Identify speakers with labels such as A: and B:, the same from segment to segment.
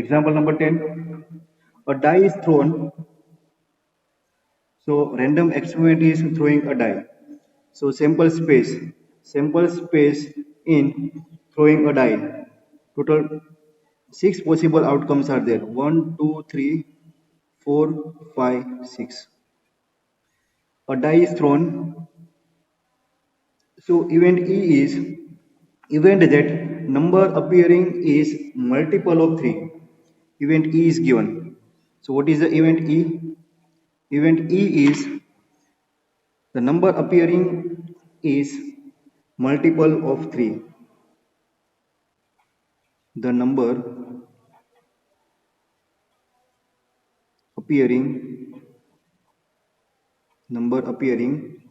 A: Example number 10. A die is thrown. So random experiment is throwing a die. So sample space in throwing a die. Total 6 possible outcomes are there. 1, 2, 3, 4, 5, 6. A die is thrown. So event E is event that number appearing is multiple of 3. Event E is given. So what is the event E? Event E is the number appearing is multiple of 3. The appearing number appearing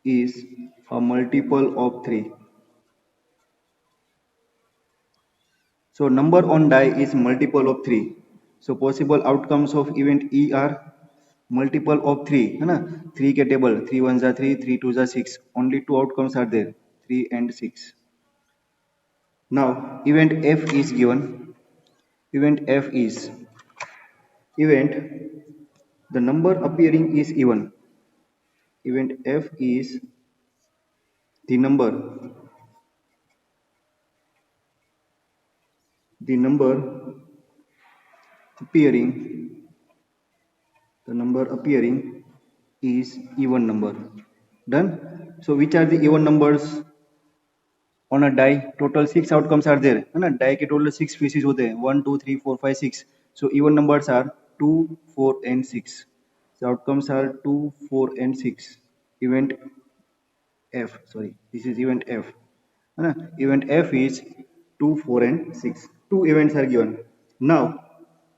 A: is a multiple of 3. So number on die is multiple of 3. So possible outcomes of event E are multiple of 3 है ना 3 के table 3 1 जा 3 3 2 जा 6 only two outcomes are there 3 and 6. Now event F is given. Event F is event the number appearing is even. Event F is the number appearing the number appearing is even number. Done. So which are the even numbers on a die? Total 6 outcomes are there है ना die के total 6 pieces होते हैं 1 2 3 4 5 6. So even numbers are 2 4 and 6. So outcomes are 2 4 and 6. Event F, sorry, this is event F है ना event F is 2 4 and 6. Two events are given. Now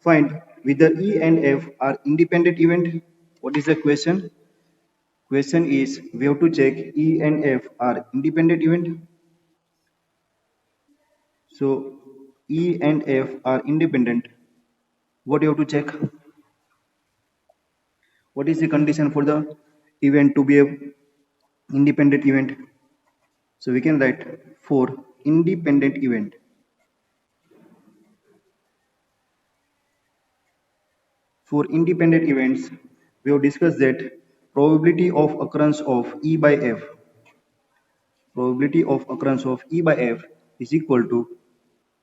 A: find whether E and F are independent event. What is the question? Question is we have to check E and F are independent event. So E and F are independent. What you have to check? What is the condition for the event to be a independent event? So we can write for independent event. For independent events, we have discussed that probability of occurrence of E by F. Probability of occurrence of E by F is equal to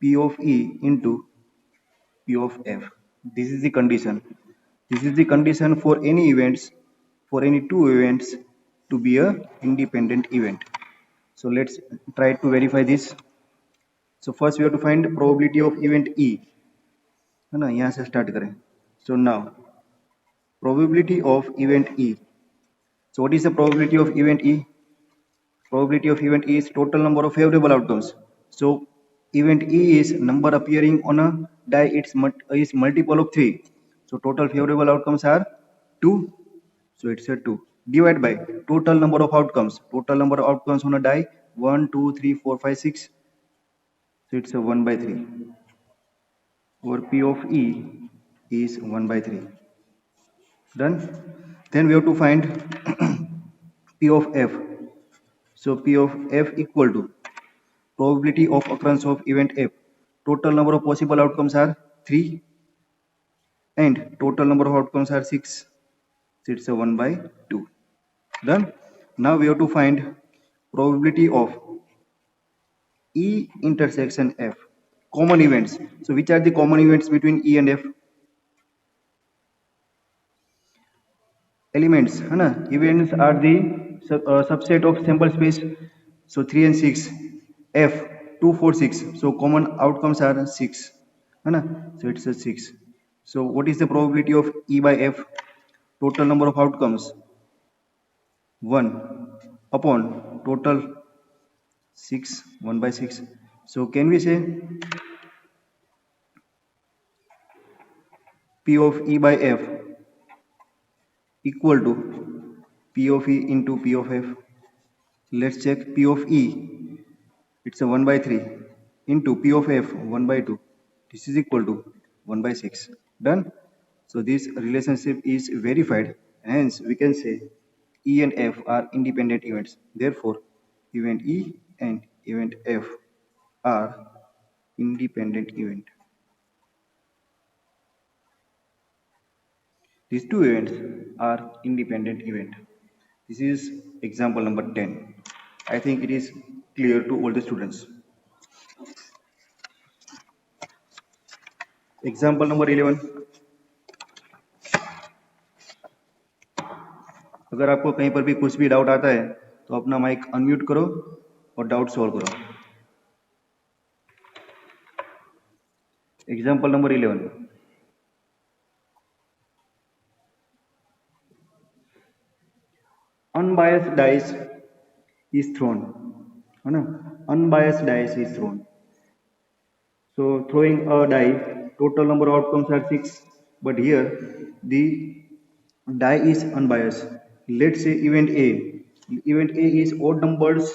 A: P of E into P of F. This is the condition. This is the condition for any events, for any two events to be a independent event. So let's try to verify this. So first we have to find probability of event E. है ना यहाँ से start करें. So now probability of event E. So what is the probability of event E? Probability of event E is total number of favorable outcomes. So event E is number appearing on a die is multiple of 3. So total favorable outcomes are 2. So it's a 2 divided by total number of outcomes. Total number of outcomes on a die 1 2 3 4 5 6. So it's a 1 by 3. Or P of E is 1 by 3. Done. Then we have to find P of F. So P of F equal to probability of occurrence of event F. Total number of possible outcomes are 3 and total number of outcomes are 6. So it's a 1 by 2. Done. Now we have to find probability of E intersection F. Common events. So which are the common events between E and F? Elements है ना events are the subset of sample space. So 3 and 6 F 2 4 6. So common outcomes are 6 है ना. So it's a 6. So what is the probability of E by F? Total number of outcomes 1 upon total 6 1 by 6. So can we say P of E by F equal to P of E into P of F. Let's check P of E. It's a 1 by 3 into P of F 1 by 2. This is equal to 1 by 6. Done. So this relationship is verified. Hence we can say E and F are independent events. Therefore event E and event F are independent event. These two events are independent event. This is example number 10. I think it is clear to all the students. Example number 11. अगर आपको कहीं पर भी कुछ भी doubt आता है तो अपना माइक अनम्यूट करो और डाउट सॉल्व करो. Example number 11. Unbiased dice is thrown. है ना? Unbiased dice is thrown. So throwing a die, total number of outcomes are 6. But here the die is unbiased. Let's say event A. Event A is odd numbers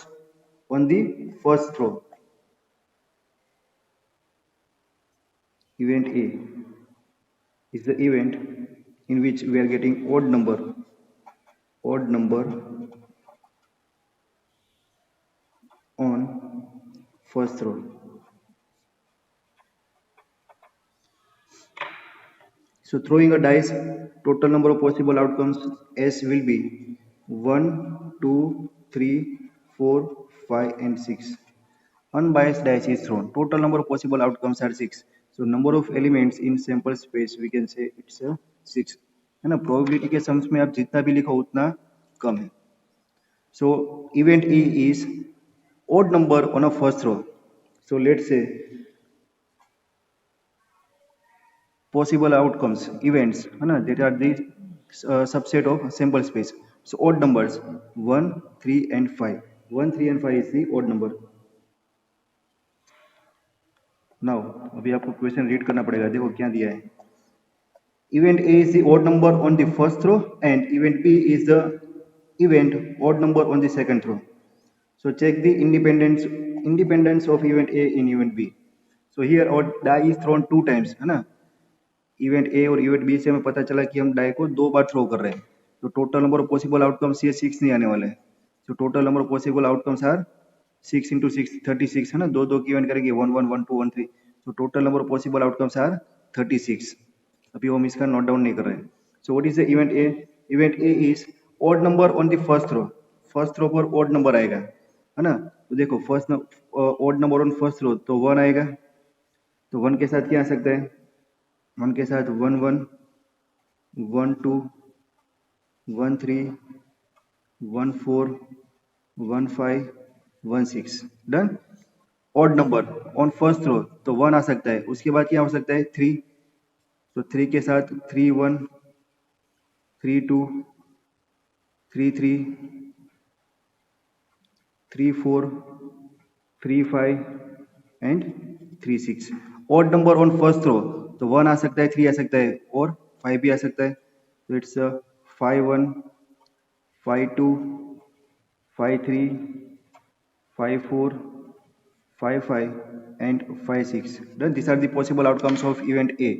A: on the first throw. Event A is the event in which we are getting odd number on first throw. So throwing a dice, total number of possible outcomes S will be 1, 2, 3, 4, 5 and 6. Unbiased dice is thrown. Total number of possible outcomes are 6. So number of elements in sample space we can say it's a 6. है ना? Probability के sums में आप जितना भी लिखो उतना कम है. So event E is odd number on a first throw. So let's say possible outcomes events है ना, that are the subset of sample space. So odd numbers 1, 3 and 5. 1, 3 and 5 is the odd number. Now अभी आपको question read करना पड़ेगा. देखो क्या दिया है. Event A is the odd number on the first throw and event B is the event odd number on the second throw. So check the independence of event A in event B. So here our die is thrown 2 times है ना. Event A और event B से हमें पता चला कि हम die को 2 बार थ्रो कर रहे हैं. तो total number of possible outcomes ये 6 नहीं आने वाले हैं. तो total number of possible outcomes are 6 into 6 36 है ना. दो की इवेंट करेंगे 1 1 1 2 1 3. तो total number of possible outcomes are 36. अभी हम इसका नोट डाउन नहीं कर रहे हैं. So what is the event A. Event A is odd number on the first throw. First throw पर ऑड नंबर आएगा है ना. तो देखो first odd number on first throw तो 1 आएगा. तो 1 के साथ क्या आ सकता है. 1 के साथ 1 1 1 2 1 3 1 4 1 5 1 6. Done. Odd number on first throw तो 1 आ सकता है. उसके बाद क्या हो सकता है 3. तो 3 के साथ 3 1 3 2 3 3 3 4 3 5 and 3 6. Odd number on first throw तो 1 आ सकता है 3 आ सकता है और 5 भी आ सकता है. तो it's 5 1 5 2 5 3 5 4 5 5 and 5 6. Then these are the possible outcomes of event A.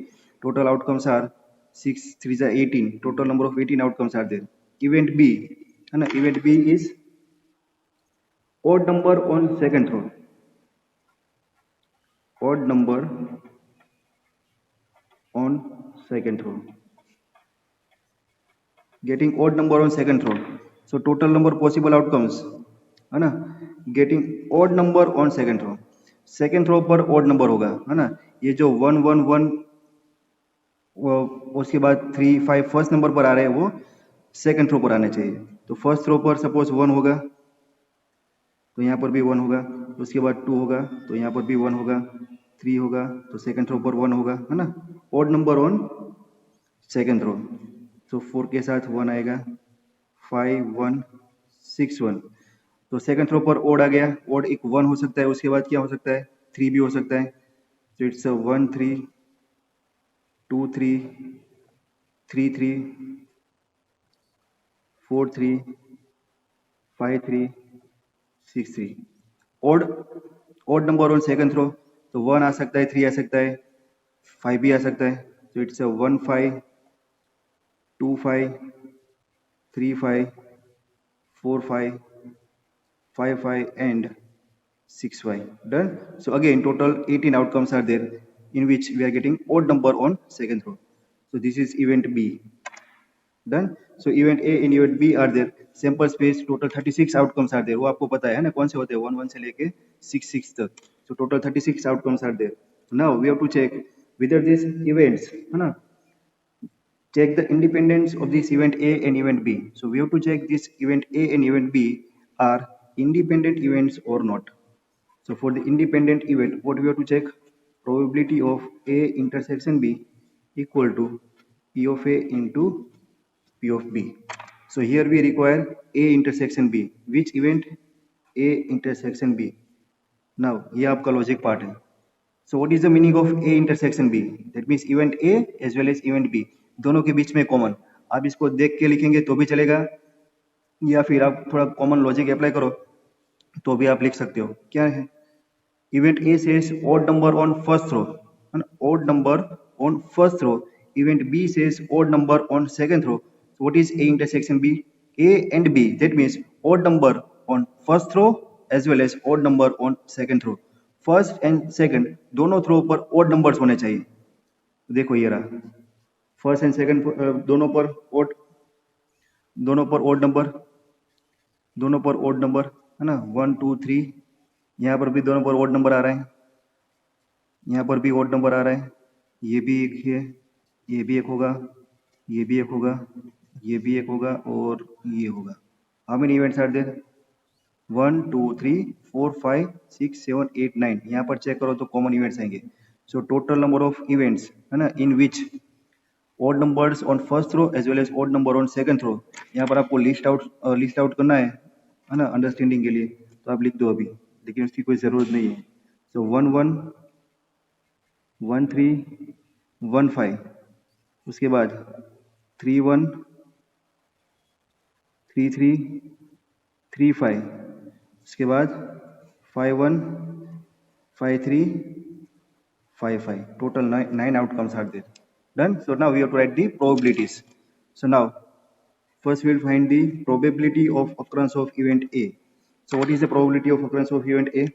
A: Total outcomes are 6 3 is 18. Total number of 18 outcomes are there. Event B है ना. Event B is odd number on second throw. Odd number on second throw. Getting odd number on second throw. So total number possible outcomes है ना. Getting odd number on second throw. Second throw पर odd number होगा है ना. ये जो 1 1 1 उसके बाद 3 5 फर्स्ट नंबर पर आ रहे हैं वो सेकेंड थ्रो पर आने चाहिए. तो फर्स्ट थ्रो पर सपोज 1 होगा तो यहाँ पर भी 1 होगा. उसके बाद 2 होगा तो यहाँ पर भी 1 होगा. 3 होगा तो सेकेंड थ्रो पर 1 होगा है ना. Odd number on second throw. तो 4 के साथ 1 आएगा. 5 1 6 1. तो सेकेंड थ्रो पर ऑड आ गया. ऑड एक 1 हो सकता है. उसके बाद क्या हो सकता है 3 भी हो सकता है. तो it's 1 3 2 3 3 3 4 3 5 3 6 3. Odd number on second throw तो 1 आ सकता है 3 आ सकता है 5 भी आ सकता है. तो it's 1 5 2 5 3 5 4 5 5 5 and 6 5. Done. So again total 18 outcomes are there in which we are getting odd number on second throw. So this is event B. Done. So event A and event B are there. Sample space total 36 outcomes are there. वो आपको पता है ना कौन से होते हैं, 1 1 से लेके 6 6 तक. So total 36 outcomes are there. Now we have to check whether these events, है ना, check the independence of this event A and event B. So we have to check this event A and event B are independent events or not. So for the independent event, what we have to check? Probability of A intersection B equal to P of A into P of B. So here we require A intersection B. Which event? A intersection B. Now ये आपका logic part है. So what is the meaning of A intersection B? That means event A as well as event B. दोनों के बीच में common. आप इसको देख के लिखेंगे तो भी चलेगा, या फिर आप थोड़ा कॉमन लॉजिक अप्लाई करो तो भी आप लिख सकते हो. क्या है? Event A says odd number on first row, and odd number on first row. Event B says odd number on second row. So what is A intersection B? A and B. That means odd number on first row as well as odd number on second row. First and second दोनों throw पर odd numbers होने चाहिए. देखो ये रहा first and second, दोनों पर odd, दोनों पर ओड नंबर, दोनों पर ओड नंबर है ना, 1 2 3. यहाँ पर भी दोनों पर ओड नंबर आ रहा है, यहाँ पर भी ओड नंबर आ रहा है. ये भी एक है, ये भी एक होगा, ये भी एक होगा, ये भी एक होगा और ये होगा. How many events are there? 1 2 3 4 5 6 7 8 9. यहाँ पर चेक करो तो कॉमन इवेंट्स आएंगे. So total number of events है ना in which odd numbers on first row as well as odd number on second row. यहाँ पर आपको लिस्ट आउट करना है ना अंडरस्टैंडिंग के लिए, तो आप लिख दो अभी, लेकिन उसकी कोई ज़रूरत नहीं है. सो 1 1 1 3 1 5, उसके बाद 3 1 3 3 3 5, उसके बाद 5 1 5 3 5 5. Total nine outcomes are there. Done. So now we have to write the probabilities. So now first we will find the probability of occurrence of event A. So what is the probability of occurrence of event A?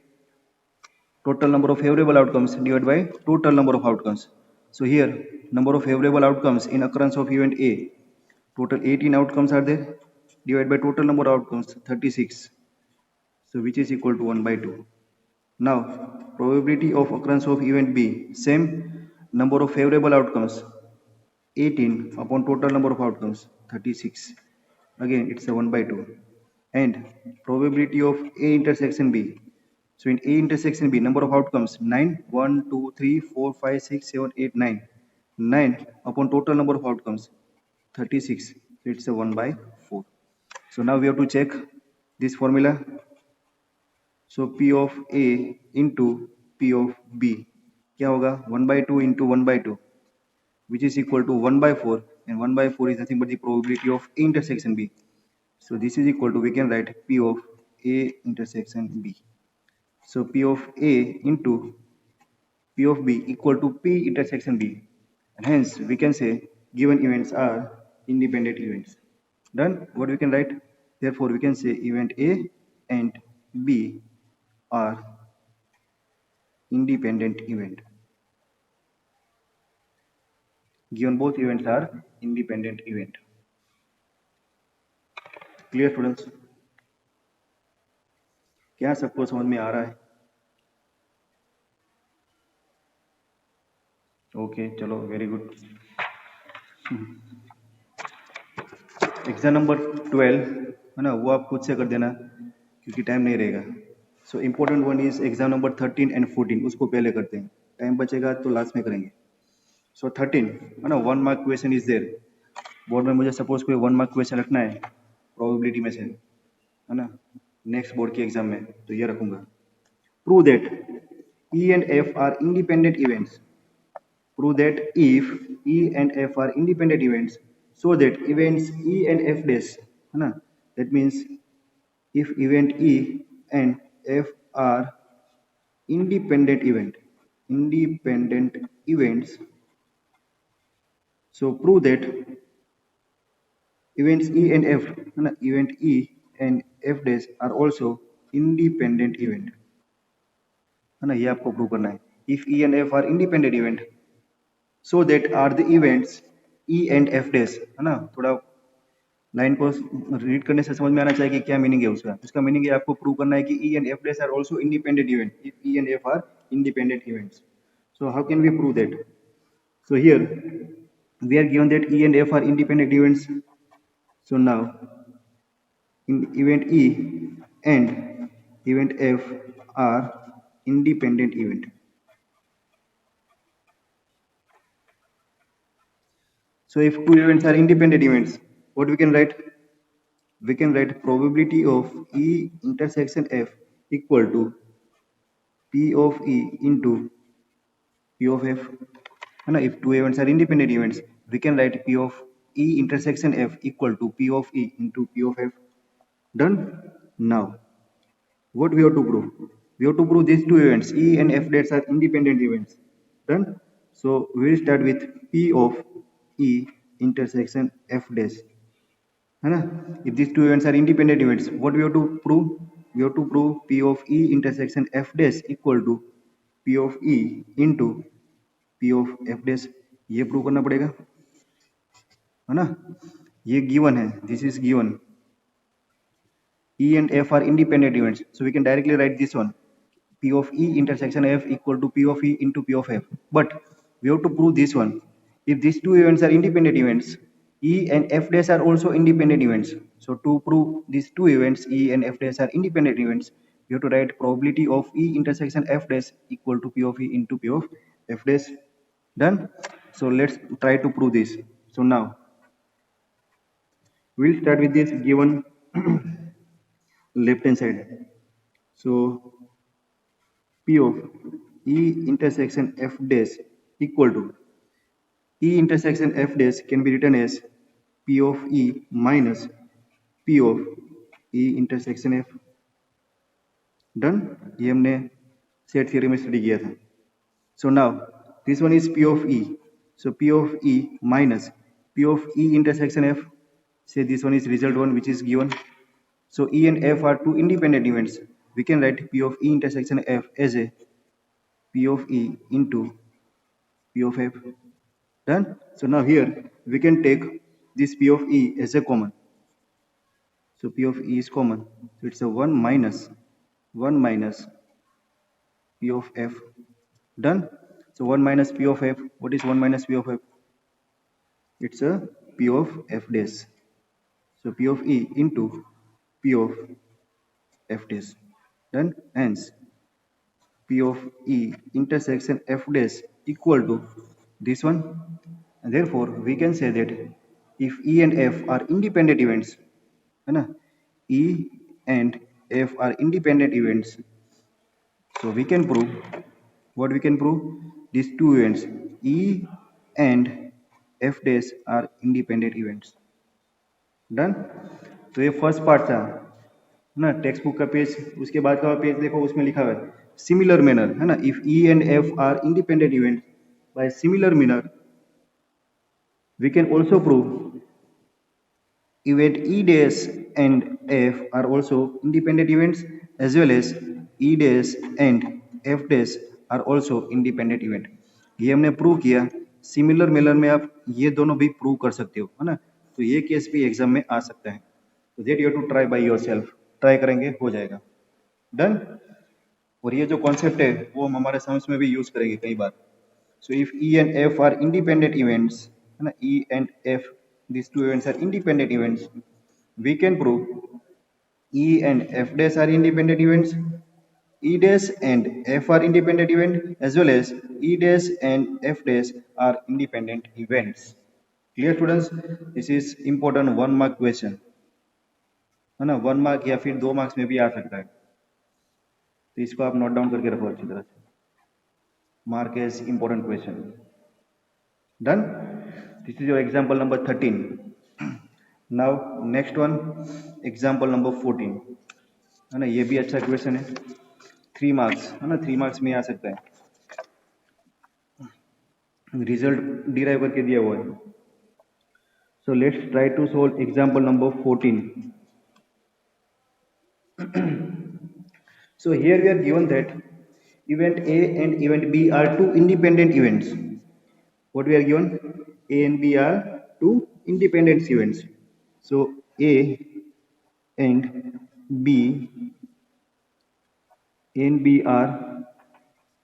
A: Total number of favorable outcomes divided by total number of outcomes. So here number of favorable outcomes in occurrence of event A, total 18 outcomes are there, divided by total number of outcomes 36. So which is equal to 1 by 2. Now probability of occurrence of event B, same number of favorable outcomes 18 upon total number of outcomes 36. Again it's a 1 by 2. And probability of A intersection B. So in A intersection B, number of outcomes 9, 1 2 3 4 5 6 7 8 9. 9 upon total number of outcomes 36. So it's a 1 by 4. So now we have to check this formula. So P of A into P of B क्या होगा? 1 by 2 into 1 by 2, which is equal to 1 by 4, and 1 by 4 is nothing but the probability of A intersection B. So this is equal to, we can write P of A intersection B. So P of A into P of B equal to P intersection B, and hence we can say given events are independent events. Done. What we can write? Therefore we can say event A and B are independent event. Given both events are independent event. Clear students? क्या सबको समझ में आ रहा है? Okay चलो very good. Exam number 12 है ना, वो आप खुद से कर देना क्योंकि टाइम नहीं रहेगा. So important one is exam number 13 and 14, उसको पहले करते हैं, टाइम बचेगा तो लास्ट में करेंगे. सो 13 है ना, 1 mark question is there. Board में मुझे सपोज कोई 1 मार्क क्वेश्चन रखना है प्रोबेबिलिटी में से, है ना, नेक्स्ट बोर्ड के एग्जाम में, तो ये रखूंगा. Prove that E and F are independent events. Prove that if E and F are independent events, so that events E and F dash, है ना, that means if event E and F are independent events, so prove that events E and F, है ना, event E and F dash are also independent event, है ना, ये आपको prove करना है. If E and F are independent event, so that are the events E and F dash, है ना, थोड़ा लाइन को रीड करने से समझ में आना चाहिए कि क्या मीनिंग है उसका. उसका मीनिंग है आपको प्रूव करना है कि E and F dash are also independent event. If E and F are independent events, so how can we prove that? So here we are given that E and F are independent events. So now in event E and event F are independent event. So if two events are independent events, what we can write? We can write probability of E intersection F equal to P of E into P of F. And if two events are independent events, we can write P of E intersection F equal to P of E into P of F. Done? Now, what we have to prove? We have to prove these two events, E and F dash are independent events. Done? So, we will start with P of E intersection F dash. If these two events are independent events, what we have to prove? We have to prove P of E intersection F dash equal to P of E into P of F dash. ये prove करना पड़ेगा, है ना. ये given है, this is given. E and F are independent events, so we can directly write this one. P of E intersection F equal to P of E into P of F. But we have to prove this one. If these two events are independent events, E and F dash are also independent events. So to prove these two events, E and F dash are independent events, we have to write probability of E intersection F dash equal to P of E into P of F dash. Done? So let's try to prove this. So now we'll start with this given left hand side. So P of E intersection F dash equal to E intersection F dash can be written as P of E minus P of E intersection F. Done? ये हमने set theory में study किया था. So now this one is P of E. So P of E minus P of E intersection F. Say this one is result one which is given. So E and F are two independent events. We can write P of E intersection F as a P of E into P of F. Done? So now here we can take this P of E as a common. So P of E is common. So it's a 1 minus P of F. Done? So 1 minus P of F. What is 1 minus P of F? It's a P of F dash. So P of E into P of F dash. Done? Hence P of E intersection F dash equal to this one. And therefore we can say that if E and F are independent events, E and F are independent events, so we can prove what we can prove. These two events E and F dash are independent events. Done? तो ये first part था ना text book का page. उसके बाद का page देखो, उसमें लिखा हुआ है सिमिलर मैनर, है ना. If E and F are independent events, by similar manner we can also prove event E dash and F are also independent events, as well as E dash and F dash are also independent event. ये हमने prove किया. Similar manner में आप ये दोनों भी prove कर सकते हो, है ना. तो ये केस भी एग्जाम में आ सकता है. तो that you have to try by yourself. Try करेंगे, हो जाएगा. डन. और ये जो कॉन्सेप्ट है वो हम हमारे साइंस में भी यूज करेंगे कई बार. So if E and F are independent events, है ना, E and F, these two events are independent events, we can prove E and F dash are independent events, E dash and F are independent event, as well as E dash and F dash are independent events. Clear students? This is important 1 mark question, है ना. 1 mark या फिर 2 marks में भी आ सकता है. तो इसको आप नोट डाउन करके रखो अच्छी तरह से. Mark as important question. Done? This is your example number 13. Now next one, example number 14, है ना. ये भी अच्छा क्वेश्चन है. 3 मार्क्स, है ना. 3 मार्क्स में आ सकता है. रिजल्ट डिराइव करके दिया हुआ है. So let's try to solve example number 14. So here we are given that event A and event B are two independent events. What we are given? A and B are two independent events. So A and B are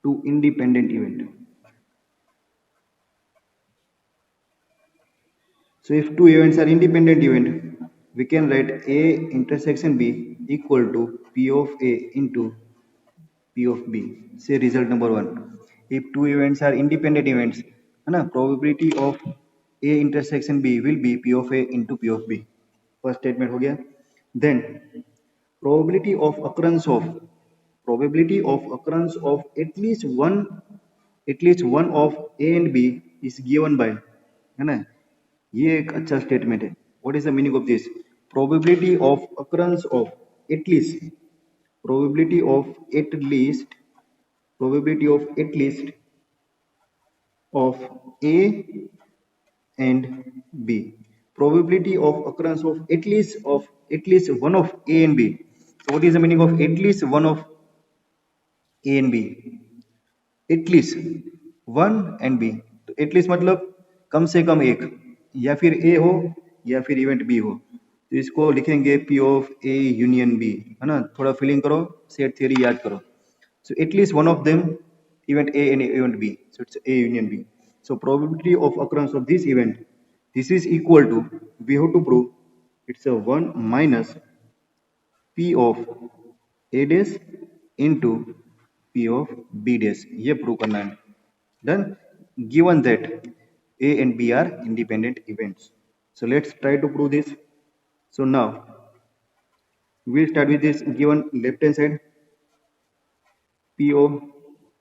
A: two independent events. So if two events are independent event, we can write A intersection B equal to P of A into P of B. Say result number one. If two events are independent events, है ना, probability of A intersection B will be P of A into P of B. First statement हो गया. Then probability of occurrence of at least one of A and B is given by, है ना, ये एक अच्छा statement है. What is the meaning of this? Probability of occurrence of at least probability of at least probability of A and B, probability of occurrence of at least one of A and B. So what is the meaning of at least one of A and B? At least one and B. तो at least मतलब कम से कम एक, या फिर ए हो या फिर इवेंट बी हो. तो इसको लिखेंगे P of A union B, है ना. थोड़ा फीलिंग करो, सेट थ्योरी याद करो. So at least one of them, event A and event B. So it's A union B. So probability of occurrence of this event, this is equal to, we have to prove it's a 1 minus P of A dash into P of B dash. ये prove करना है. Done. Given that A and B are independent events. So let's try to prove this. So now we'll start with this given left hand side. P of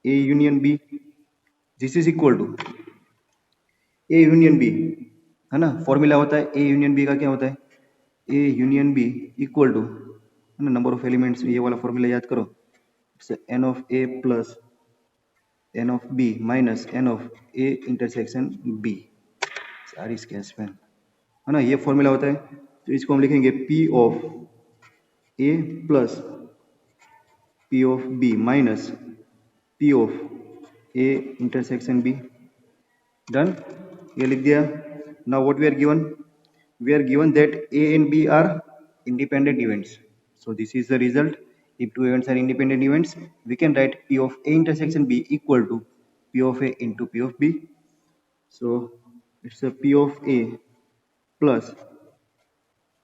A: A union B, this is equal to A union B, है ना. Formula होता है A union B का, क्या होता है? A union B equal to, है ना, नंबर ऑफ एलिमेंट्स. ये वाला फॉर्मूला याद करो. It's n of A plus n of B minus n of A intersection B. सारी स्केच पेन, है ना, ये फॉर्मूला होता है. तो इसको हम लिखेंगे P of A plus P of B minus P of A intersection B. Done. ये लिख दिया. Now what we are given? We are given that A and B are independent events. So this is the result. If two events are independent events, we can write P of A intersection B equal to P of A into P of B. So it's a P of A plus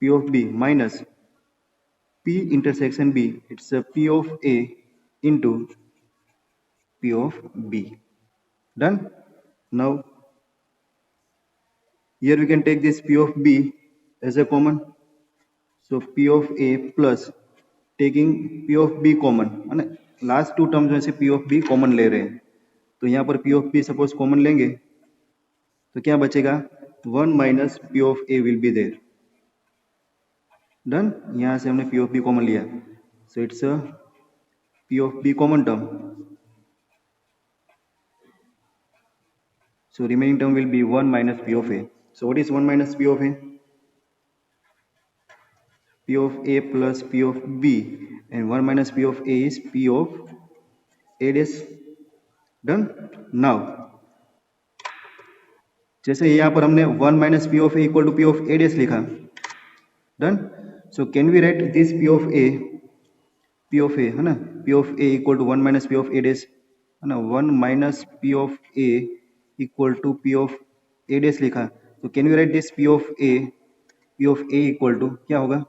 A: P of B minus P intersection B. It's a P of A into P of B. Done. Now here we can take this P of B as a common. So P of A plus taking P of B common, है ना. Last to terms में से P of B common ले रहे हैं, तो यहाँ पर P of B suppose common लेंगे तो क्या बचेगा? 1 minus P of A will be there. Done. यहाँ से हमने P of B कॉमन लिया. So it's a P of B common term. So remaining term will be 1 minus P of A. So what is 1 minus P of A? P of A plus P of B, and 1 minus P of A is P of A dash. Done. Now जैसे यहाँ पर हमने 1 minus P of A equal to P of A dash लिखा. Done. So can we write this P of A, है ना, P of A equal to 1 minus P of A dash, है ना. 1 minus P of A equal to P of A dash लिखा. तो can we write this P of A equal to, क्या होगा?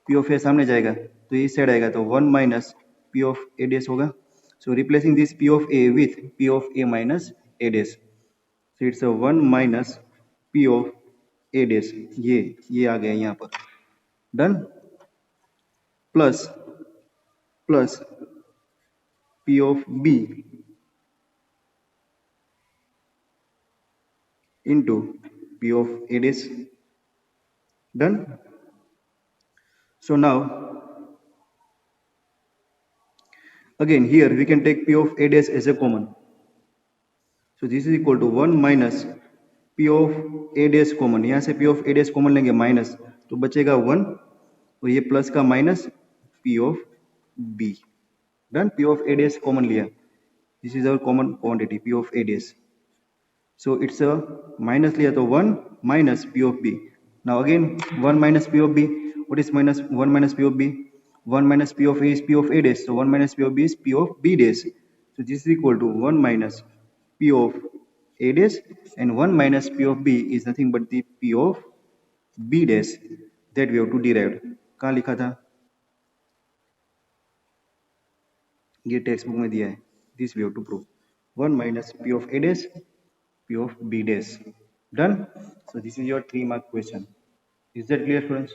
A: P of A सामने जाएगा तो इस साइड आएगा, तो 1 minus P of A dash होगा. So replacing this P of A with P of A minus A dash. So it's a 1 minus P of A dash. ये आ गया यहाँ पर. Done. Plus P of B into P of A dash. Done. So now again here we can take P of A dash as a common. So this is equal to 1 minus P of A dash common. यहाँ से P of A dash common लेंगे minus, तो बचेगा 1, तो ये plus का minus P of B. Done. P of A dash common लिया. This is our common quantity P of A dash. So it's a minus लिया तो 1 minus P of B. Now again 1 minus p of b. What is minus 1 minus p of b? 1 minus p of a is p of a dash. So 1 minus p of b is p of b dash. So this is equal to 1 minus p of a dash, and 1 minus p of b is nothing but the p of b dash that we have to derive. कहाँ लिखा था? ये text book में दिया है. This we have to prove. 1 minus p of a dash, p of b dash. Done. So this is your 3-mark question. Is that clear, students?